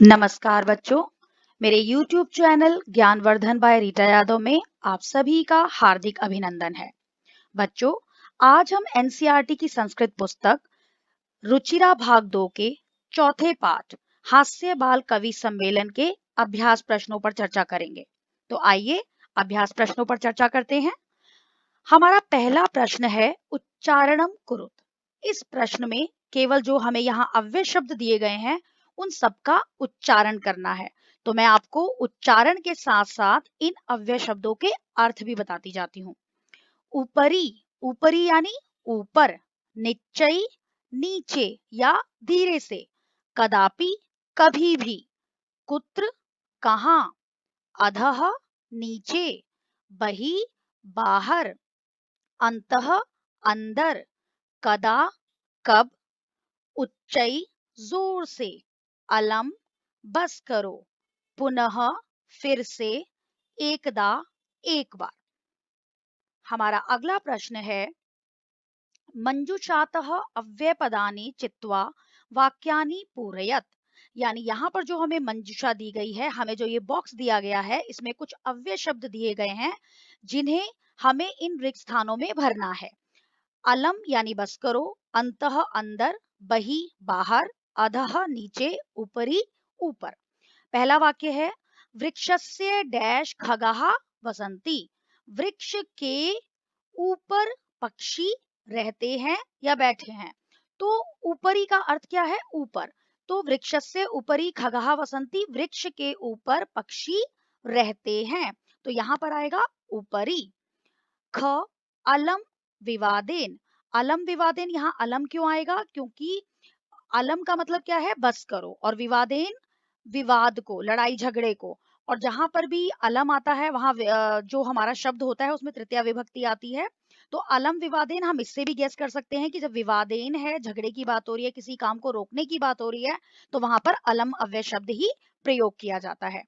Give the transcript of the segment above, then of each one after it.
नमस्कार बच्चों, मेरे YouTube channel Gyanvardhan by Rita Yadav में आप सभी का हार्दिक अभिनंदन है। बच्चों, आज हम एनसीईआरटी की संस्कृत पुस्तक रुचिरा भाग 2 के चौथे पाठ हास्य बाल कवि सम्मेलन के अभ्यास प्रश्नों पर चर्चा करेंगे। तो आइए अभ्यास प्रश्नों पर चर्चा करते हैं। हमारा पहला प्रश्न है उच्चारणम कुरुत। इस प्रश्न में केवल जो हमें यहाँ अव्यय शब्द दिए गए हैं उन सबका उच्चारण करना है। तो मैं आपको उच्चारण के साथ साथ इन अव्यय शब्दों के अर्थ भी बताती जाती हूँ। ऊपरी, ऊपरी यानी ऊपर, निश्चयी नीचे या धीरे से, कदापि कभी भी, कुत्र कहाँ, अधः नीचे, बही बाहर, अंतः अंदर, कदा कब, उच्चई जोर से, अलम बस करो, पुनः फिर से, एकदा एक बार। हमारा अगला प्रश्न है मंजूषातः अव्ययपदानि चित्वा वाक्यानि पूरयत। यानी यहाँ पर जो हमें मंजूषा दी गई है, हमें जो ये बॉक्स दिया गया है, इसमें कुछ अव्यय शब्द दिए गए हैं जिन्हें हमें इन रिक्त स्थानों में भरना है। अलम यानी बस करो, अंतः अंदर, बही बाहर, अधः नीचे, ऊपरी ऊपर। पहला वाक्य है वृक्षस्य डैश खगाः वसंती। वृक्ष के ऊपर पक्षी रहते हैं या बैठे हैं। तो ऊपरी का अर्थ क्या है? ऊपर। तो वृक्षस्य ऊपरी खगाः वसंती, वृक्ष के ऊपर पक्षी रहते हैं। तो यहाँ पर आएगा ऊपरी। ख अलम विवादेन। अलम विवादेन, यहाँ अलम क्यों आएगा? क्योंकि अलम का मतलब क्या है? बस करो, और विवादेन विवाद को, लड़ाई झगड़े को। और जहां पर भी अलम आता है वहां जो हमारा शब्द होता है उसमें तृतीया विभक्ति आती है। तो अलम विवादेन, हम इससे भी गेस कर सकते हैं कि जब विवादेन है, झगड़े की बात हो रही है, किसी काम को रोकने की बात हो रही है, तो वहां पर अलम अव्यय शब्द ही प्रयोग किया जाता है।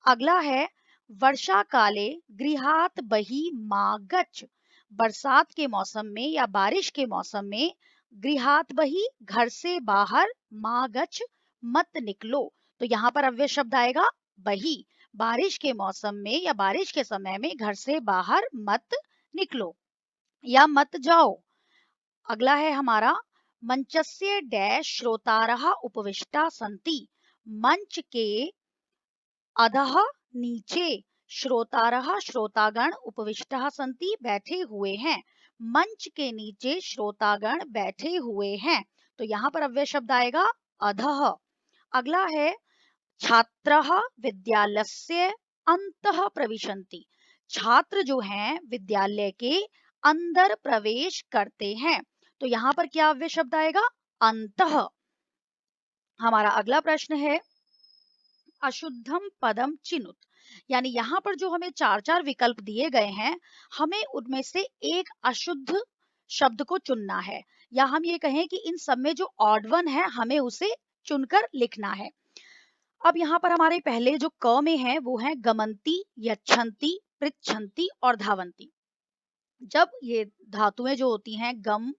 अगला है वर्षा काले गृहात बही मा गच्छ। बरसात के मौसम में या बारिश के मौसम में गृहात बही, घर से बाहर, मा गच्छ मत निकलो। तो यहाँ पर अव्यय शब्द आएगा बही। बारिश के मौसम में या बारिश के समय में घर से बाहर मत निकलो या मत जाओ। अगला है हमारा मंचस्य डैश श्रोतारः उपविष्टा सन्ति। मंच के अधः नीचे, श्रोतारः श्रोतागण, उपविष्टः सन्ति बैठे हुए हैं। मंच के नीचे श्रोतागण बैठे हुए हैं। तो यहाँ पर अव्यय शब्द आएगा अधः। अगला है छात्रः विद्यालयस्य अन्तः प्रविशन्ति। छात्र जो हैं विद्यालय के अंदर प्रवेश करते हैं। तो यहाँ पर क्या अव्यय शब्द आएगा? अंतः। हमारा अगला प्रश्न है अशुद्धम पदम चिनुत। यानी यहाँ पर जो हमें चार चार विकल्प दिए गए हैं, हमें उनमें से एक अशुद्ध शब्द को चुनना है, या हम ये कहें कि इन सब में जो ऑड वन है हमें उसे चुनकर लिखना है। अब यहाँ पर हमारे पहले जो क में है वो है गमंती, यच्छन्ति, पृच्छन्ति और धावन्ति। जब ये धातुएं जो होती हैं गम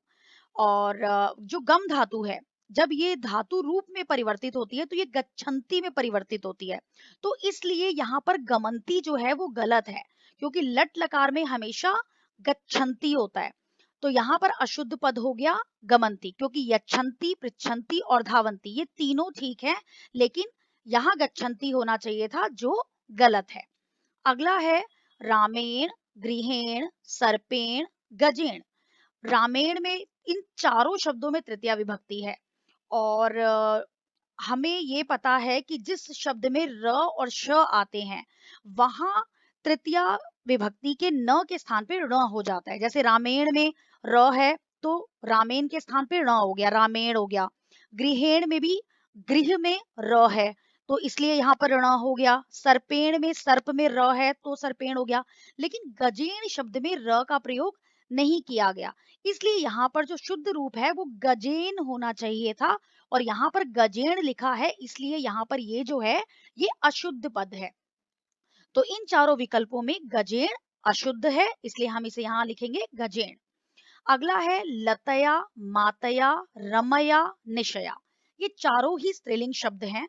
और जो गम धातु है, जब ये धातु रूप में परिवर्तित होती है तो ये गच्छन्ति में परिवर्तित होती है। तो इसलिए यहाँ पर गमंती जो है वो गलत है, क्योंकि लट लकार में हमेशा गच्छन्ति होता है। तो यहाँ पर अशुद्ध पद हो गया गमंती, क्योंकि यच्छन्ति, पृच्छन्ति और धावन्ति ये तीनों ठीक है, लेकिन यहाँ गच्छन्ति होना चाहिए था, जो गलत है। अगला है रामेण, गृहेण, सर्पेण, गजेण। रामेण में इन चारों शब्दों में तृतीया विभक्ति है, और हमें ये पता है कि जिस शब्द में र और श आते हैं वहां तृतीया विभक्ति के न के स्थान पे ण हो जाता है। जैसे रामेण में र है तो रामेण के स्थान पे ण हो गया, रामेण हो गया। गृहेण में भी गृह में र है तो इसलिए यहाँ पर ण हो गया। सर्पेण में सर्प में र है तो सर्पेण हो गया। लेकिन गजेण शब्द में र का प्रयोग नहीं किया गया, इसलिए यहाँ पर जो शुद्ध रूप है वो गजेन होना चाहिए था, और यहाँ पर गजेण लिखा है, इसलिए यहाँ पर ये जो है ये अशुद्ध पद है। तो इन चारों विकल्पों में गजेण अशुद्ध है, इसलिए हम इसे यहाँ लिखेंगे गजेण। अगला है लतया, मातया, रमया, निशया। ये चारों ही स्त्रीलिंग शब्द हैं।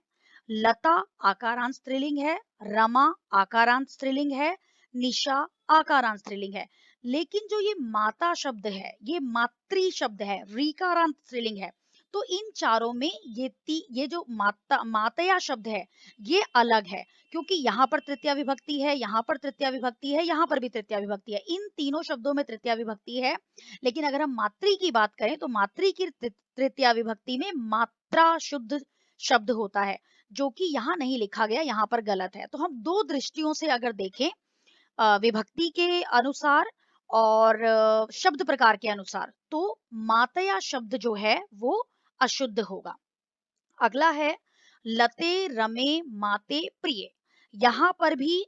लता आकारांत स्त्रीलिंग है, रमा आकारांत स्त्रीलिंग है, निशा आकारांत स्त्रीलिंग है। लेकिन जो ये माता शब्द है, ये मातृ शब्द है, रीकारांत स्त्रीलिंग है। तो इन चारों में ये जो मातया शब्द है, ये अलग है, क्योंकि यहाँ पर तृतीया विभक्ति है, यहाँ पर तृतीया विभक्ति है, यहाँ पर भी तृतीया विभक्ति है। इन तीनों शब्दों में तृतीया विभक्ति है। लेकिन अगर हम मातृ की बात करें तो मातृ की तृतीया विभक्ति में मात्रा शुद्ध शब्द होता है, जो कि यहाँ नहीं लिखा गया, यहाँ पर गलत है। तो हम दो दृष्टियों से अगर देखें, विभक्ति के अनुसार और शब्द प्रकार के अनुसार, तो मातया शब्द जो है वो अशुद्ध होगा। अगला है लते रमे माते प्रिय। यहाँ पर भी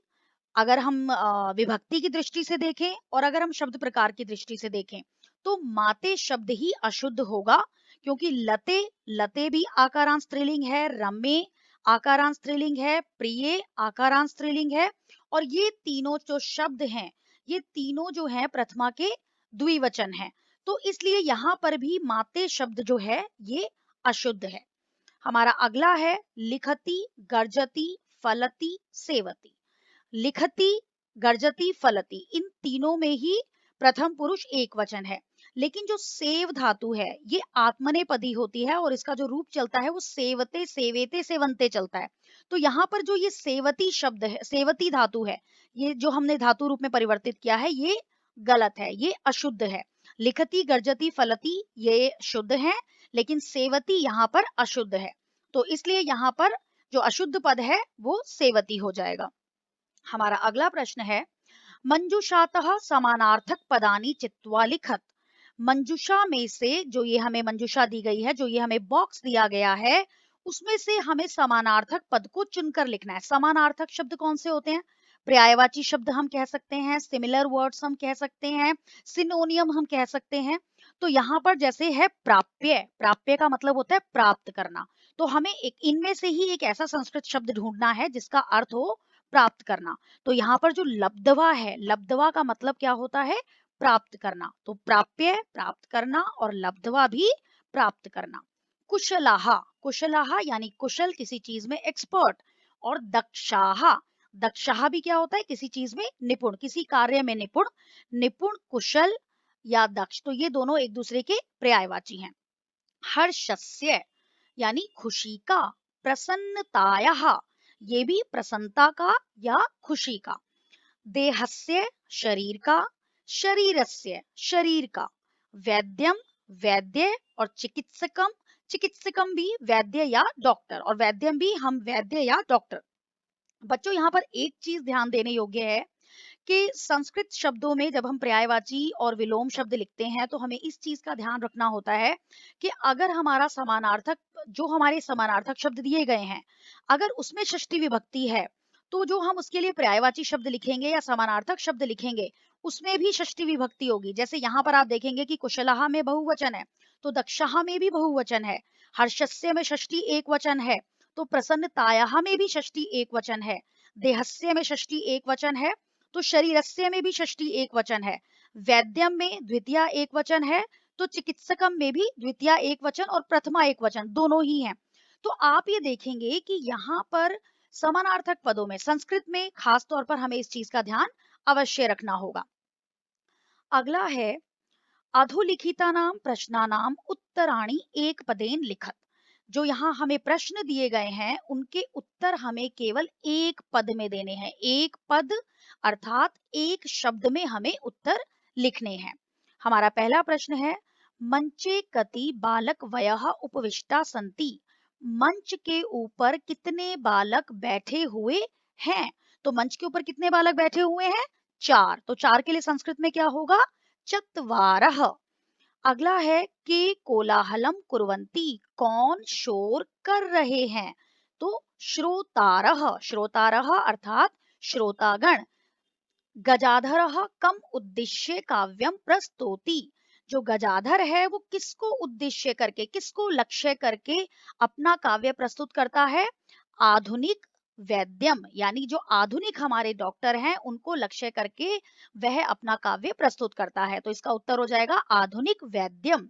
अगर हम विभक्ति की दृष्टि से देखें और अगर हम शब्द प्रकार की दृष्टि से देखें, तो माते शब्द ही अशुद्ध होगा, क्योंकि लते लते भी आकारांत स्त्रीलिंग है, रमे आकारांत स्त्रीलिंग है, प्रिय आकारांत स्त्रीलिंग है, और ये तीनों जो शब्द हैं, ये तीनों जो हैं प्रथमा के द्विवचन हैं। तो इसलिए यहाँ पर भी माते शब्द जो है ये अशुद्ध है। हमारा अगला है लिखति, गर्जति, फलति, सेवति। लिखति, गर्जति, फलति, इन तीनों में ही प्रथम पुरुष एक वचन है। लेकिन जो सेव धातु है ये आत्मनेपदी होती है और इसका जो रूप चलता है वो सेवते, सेवेते, सेवंते चलता है। तो यहाँ पर जो ये सेवती शब्द है, सेवती धातु है, ये जो हमने धातु रूप में परिवर्तित किया है, ये गलत है, ये अशुद्ध है। लिखति, गर्जति, फलति ये शुद्ध है, लेकिन सेवती यहाँ पर अशुद्ध है। तो इसलिए यहाँ पर जो अशुद्ध पद है वो सेवती हो जाएगा। हमारा अगला प्रश्न है मंजुषातः समानार्थक पदानि चित्वा लिखत। मंजुषा में से जो ये हमें मंजुषा दी गई है, जो ये हमें बॉक्स दिया गया है, उसमें से हमें समानार्थक पद को चुनकर लिखना है। समानार्थक शब्द कौन से होते हैं? पर्यायवाची शब्द हम कह सकते हैं, सिमिलर वर्ड्स हम कह सकते हैं, सिनोनियम हम कह सकते हैं। तो यहाँ पर जैसे है प्राप्य, प्राप्य का मतलब होता है प्राप्त करना। तो हमें एक इनमें से ही एक ऐसा संस्कृत शब्द ढूंढना है जिसका अर्थ हो प्राप्त करना। तो यहाँ पर जो लब्धवा है, लब्धवा का मतलब क्या होता है? प्राप्त करना। तो प्राप्य प्राप्त करना और लब्धवा भी प्राप्त करना। कुशलाहा, कुशलाहा यानी कुशल, किसी चीज में एक्सपर्ट। और दक्षाहा, दक्षाहा भी क्या होता है? किसी चीज में निपुण, किसी कार्य में निपुण। निपुण, कुशल या दक्ष, तो ये दोनों एक दूसरे के पर्यायवाची हैं। हर्षस्य यानी खुशी का। प्रसन्नतायाः, ये भी प्रसन्नता का या खुशी का। देहस्य शरीर का, शरीरस्य शरीर का। वैद्यम वैद्य, और चिकित्सकम, चिकित्सकम भी वैद्य या डॉक्टर, और वैद्यम भी हम वैद्य या डॉक्टर। बच्चों यहाँ पर एक चीज ध्यान देने योग्य है कि संस्कृत शब्दों में जब हम पर्यायवाची और विलोम शब्द लिखते हैं तो हमें इस चीज का ध्यान रखना होता है कि अगर हमारा समानार्थक, जो हमारे समानार्थक शब्द दिए गए हैं, अगर उसमें षष्ठी विभक्ति है, तो जो हम उसके लिए पर्यायवाची शब्द लिखेंगे या समानार्थक शब्द लिखेंगे उसमें भी षष्ठी विभक्ति होगी। जैसे यहाँ पर आप देखेंगे कि कुशलहा में बहुवचन है, तो दक्षहा में भी बहुवचन है। हर्षस्य में षष्ठी एक वचन है, तो प्रसन्नतायाः में भी षष्ठी एक वचन है। देहस्य में षष्ठी एक वचन है, तो शरीरस्य में भी षष्ठी एक वचन है। वैद्यम में द्वितीया एक वचन है, तो चिकित्सकम में भी द्वितीया एक वचन और प्रथमा एक वचन दोनों ही हैं। तो आप ये देखेंगे कि यहाँ पर समानार्थक पदों में संस्कृत में खास तौर पर हमें इस चीज का ध्यान अवश्य रखना होगा। अगला है अधोलिखितानां प्रश्नानां उत्तराणि एक पदेन लिखत। जो यहाँ हमें प्रश्न दिए गए हैं उनके उत्तर हमें केवल एक पद में देने हैं। एक पद अर्थात एक शब्द में हमें उत्तर लिखने हैं। हमारा पहला प्रश्न है मंचे कति बालक वयः उपविष्टा सन्ति। मंच के ऊपर कितने बालक बैठे हुए हैं? तो मंच के ऊपर कितने बालक बैठे हुए हैं? 4। तो 4 के लिए संस्कृत में क्या होगा? चत्वारः। अगला है के कोलाहलम कुर्वन्ति। कौन शोर कर रहे हैं? तो श्रोतारः, श्रोतारः अर्थात श्रोतागण। गजाधरः कम उद्देश्य काव्यम प्रस्तौति। जो गजाधर है वो किसको उद्देश्य करके, किसको लक्ष्य करके अपना काव्य प्रस्तुत करता है? आधुनिक वैद्यम, यानी जो आधुनिक हमारे डॉक्टर हैं उनको लक्ष्य करके वह अपना काव्य प्रस्तुत करता है। तो इसका उत्तर हो जाएगा आधुनिक वैद्यम।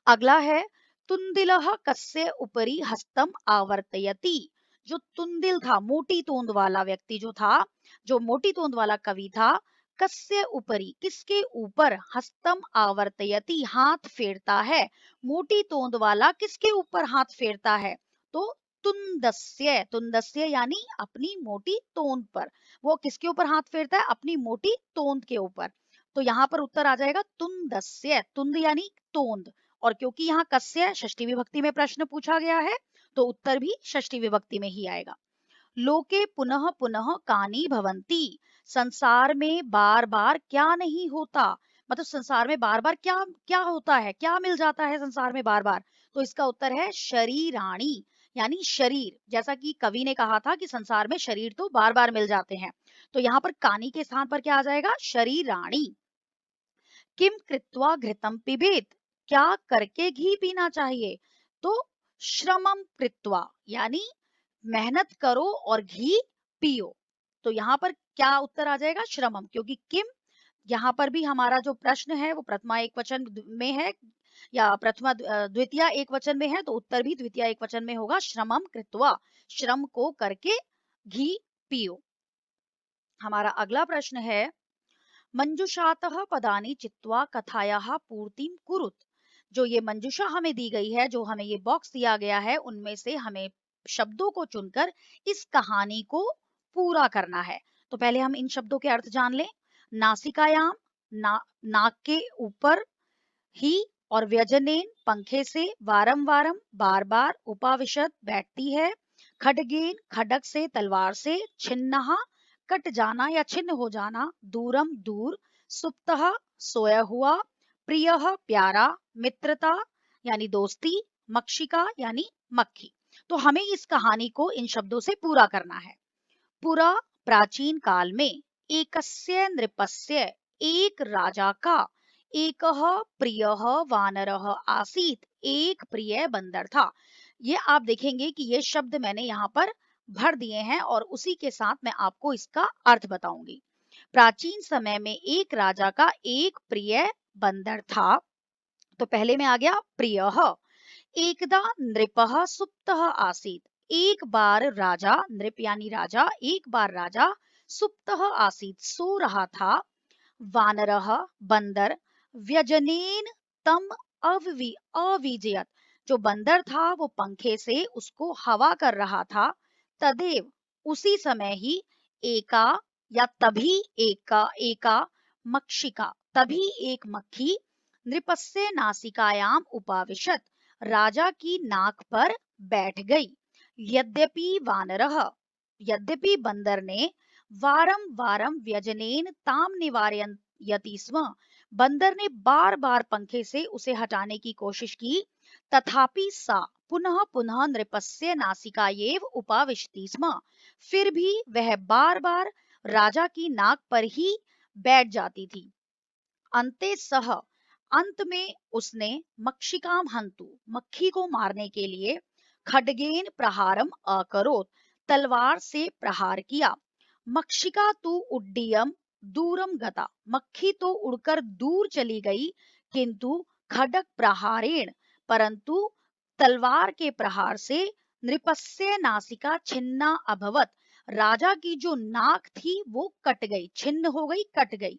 अगला है तुंदिलः कस्य उपरि हस्तम आवर्तयति। जो तुंदिल था, मोटी तोंद वाला व्यक्ति जो था, जो मोटी तोंद वाला कवि था, कस्य उपरी, किसके ऊपर, हस्तम आवर्तयति, हाथ फेरता है। मोटी तोंद वाला किसके ऊपर हाथ फेरता है? तो तुंदस्य, तुंदस्य यानी अपनी मोटी तोंद पर। वो किसके ऊपर हाथ फेरता है? अपनी मोटी तोंद के ऊपर। तो यहाँ पर उत्तर आ जाएगा तुंदस्य, तुंद यानी तोंद। और क्योंकि यहाँ कस्य षष्ठी विभक्ति में प्रश्न पूछा गया है, तो उत्तर भी षष्ठी विभक्ति में ही आएगा। लोके पुनः पुनः कानि भवन्ति, संसार में बार बार क्या नहीं होता, मतलब संसार में बार बार क्या क्या होता है, क्या मिल जाता है संसार में बार बार? तो इसका उत्तर है शरीराणि, यानी शरीर। जैसा कि कवि ने कहा था कि संसार में शरीर तो बार बार मिल जाते हैं, तो यहाँ पर कानि के स्थान पर क्या आ जाएगा? शरीराणि। किम कृत्वा घृतम पिबेत, क्या करके घी पीना चाहिए? तो श्रमम कृत्वा, यानी मेहनत करो और घी पियो। तो यहाँ पर क्या उत्तर आ जाएगा? श्रमम, क्योंकि किम यहाँ पर भी हमारा जो प्रश्न है वो प्रथमा एक वचन में है या प्रथमा द्वितीय एक वचन में है, तो उत्तर भी द्वितीय एक वचन में होगा, श्रमम कृत्वा, श्रम को करके घी पियो। हमारा अगला प्रश्न है, मंजुषातः पदानि चित्वा कथायाः पूर्तिं कुरुत। जो ये मंजुषा हमें दी गई है, जो हमें ये बॉक्स दिया गया है, उनमें से हमें शब्दों को चुनकर इस कहानी को पूरा करना है। तो पहले हम इन शब्दों के अर्थ जान लें। नासिकायाम, नाक के ऊपर, ही और व्यजनेन, पंखे से, वारम वारम, बार बार, उपाविशत, बैठती है, खडगेन, खडक से, तलवार से, छिन्नहा, कट जाना या छिन्न हो जाना, दूरम, दूर, सुप्तः, सोया हुआ, प्रियः, प्यारा, मित्रता यानी दोस्ती, मक्षिका यानी मक्खी। तो हमें इस कहानी को इन शब्दों से पूरा करना है। पुरा, प्राचीन काल में, एकस्य नृपस्य, एक राजा का, एकः प्रियः वानरः आसीत, एक प्रिय बंदर था। ये आप देखेंगे कि ये शब्द मैंने यहाँ पर भर दिए हैं और उसी के साथ मैं आपको इसका अर्थ बताऊंगी। प्राचीन समय में एक राजा का एक प्रिय बंदर था। तो पहले में आ गया प्रियः। एकदा नृपः सुप्तः आसीत, एक बार राजा, नृप यानी राजा, एक बार राजा, सुप्तः आसीत, सो रहा था, वानरः बंदर, व्यजनेन तम अविजयत, जो बंदर था वो पंखे से उसको हवा कर रहा था, तदेव, उसी समय ही, एका या तभी, एका मक्षिका, तभी एक मक्खी, नृपस्य नासिकायाम उपाविशत, राजा की नाक पर बैठ गई। यद्यपि वानरः, यद्यपि बंदर ने, वारम वारम व्यजनेन ताम निवारयति स्म, बंदर ने बार बार पंखे से उसे हटाने की कोशिश की, तथापि सा पुनः पुनः नृपस्य नासिकायेव उपाविशति स्म, फिर भी वह बार बार राजा की नाक पर ही बैठ जाती थी। अंते सह, अंत में उसने, मक्षिकाम हंतु, मक्खी को मारने के लिए, खड्गेन प्रहारम अकरोत, तलवार से प्रहार किया, मक्षिका तु उड्डीयम दूरम गता, मक्खी तो उड़कर दूर चली गई, किंतु खडक प्रहारेण, परंतु तलवार के प्रहार से, नृपस्य नासिका छिन्ना अभवत, राजा की जो नाक थी वो कट गई, छिन्न हो गई, कट गई।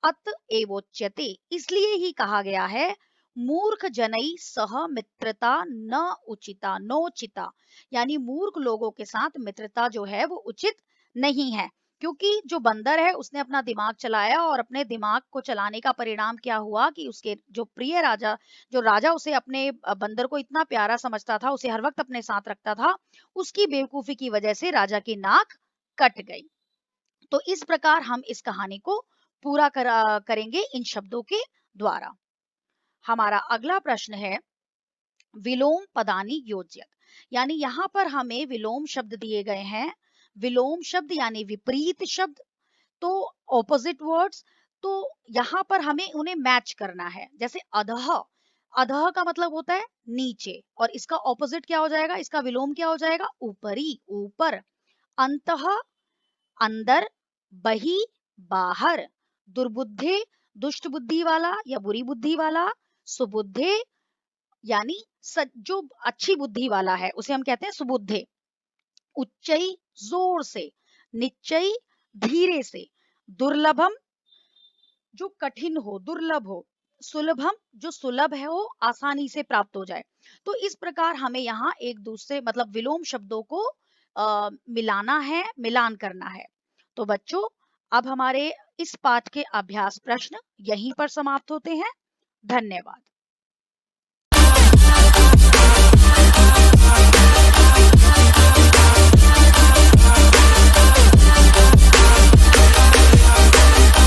अत एवोच्यते, इसलिए ही कहा गया है, मूर्ख जनई सह मित्रता न उचिता, नोचिता, यानी मूर्ख लोगों के साथ मित्रता जो है वो उचित नहीं है। क्योंकि जो बंदर है उसने अपना दिमाग चलाया और अपने दिमाग को चलाने का परिणाम क्या हुआ कि उसके जो प्रिय राजा, जो राजा उसे अपने बंदर को इतना प्यारा समझता था, उसे हर वक्त अपने साथ रखता था, उसकी बेवकूफी की वजह से राजा की नाक कट गई। तो इस प्रकार हम इस कहानी को पूरा करेंगे इन शब्दों के द्वारा। हमारा अगला प्रश्न है, विलोम पदानि योज्यत, यानी यहाँ पर हमें विलोम शब्द दिए गए हैं। विलोम शब्द यानी विपरीत शब्द, तो ऑपोजिट वर्ड्स, तो यहाँ पर हमें उन्हें मैच करना है। जैसे अधः, अधः का मतलब होता है नीचे, और इसका ऑपोजिट क्या हो जाएगा, इसका विलोम क्या हो जाएगा, ऊपरी, ऊपर। अंतः, अंदर, बही, बाहर, दुर्बुद्धे, दुष्ट बुद्धि वाला या बुरी बुद्धि वाला, सुबुद्धे यानी जो अच्छी बुद्धि वाला है उसे हम कहते हैं सुबुद्धे। उच्चई जोर से, निच्चई धीरे से, दुर्लभम जो कठिन हो, दुर्लभ हो, सुलभम जो सुलभ है, वो आसानी से प्राप्त हो जाए। तो इस प्रकार हमें यहाँ एक दूसरे मतलब विलोम शब्दों को मिलाना है, मिलान करना है। तो बच्चों, अब हमारे इस पाठ के अभ्यास प्रश्न यहीं पर समाप्त होते हैं। धन्यवाद।